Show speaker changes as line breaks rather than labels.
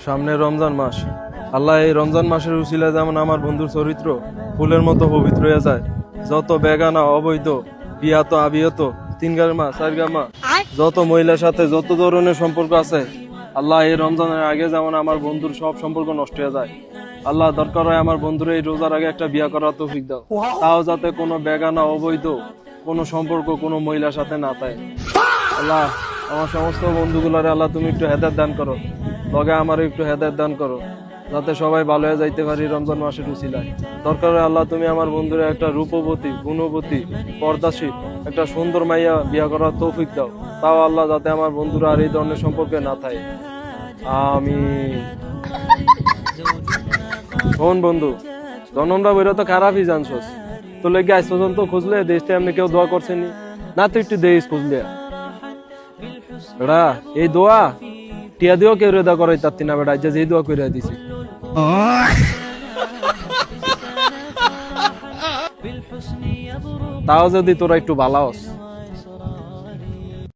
সামনে রমজান মাস। আল্লাহ এই রমজান মাসের উসিলায় যেমন আমার বন্ধুর চরিত্র ফুলের মতো পবিত্র হয়ে যায়। যত বেগানা অবৈধ বিয়াত আবিয়ত তিনগামা চারগামা যত মহিলার সাথে যত ধরনের সম্পর্ক আছে, আল্লাহ এই রমজানের আগে যেমন আমার বন্ধুর সব সম্পর্ক নষ্ট হয়ে যায়। আল্লাহ দরকার হয় আমার বন্ধুর এই রোজার আগে একটা বিয়া করার তৌফিক দাও, তাও যাতে কোনো বেগানা অবৈধ কোনো সম্পর্ক কোনো মহিলার সাথে না থাকে। আল্লাহ আমার সমস্ত বন্ধুগুলারে আল্লাহ তুমি একটু হেদায়েত দান করো, লগে আমার একটু হেদায়েত দান করো, যাতে সবাই ভালো হয়ে যাইতে পারি রমজান মাসের উসিলায়। দরকার হয় আল্লাহ তুমি আমার বন্ধুরা একটা রূপবতী গুণবতী পর্দাশীল একটা সুন্দর মাইয়া বিয়া করার তৌফিক দাও, তাও আল্লাহ যাতে আমার বন্ধুরা আর এই ধরনের সম্পর্কে না থাকে। আমি শোন বন্ধু, জনমরা বইরা তো খারাপই জানছস, তো লেগে আজ পর্যন্ত খুঁজলে দেশটা এমনি কেউ দোয়া করছেনি না, তুই একটু দেশ খুঁজলে বেড়া এই দোয়া টিয়া দিও কেউ রেদা করাই তার না বেড়া, যে দোয়া করে দিছি। তাও যদি তোরা একটু ভালো হস।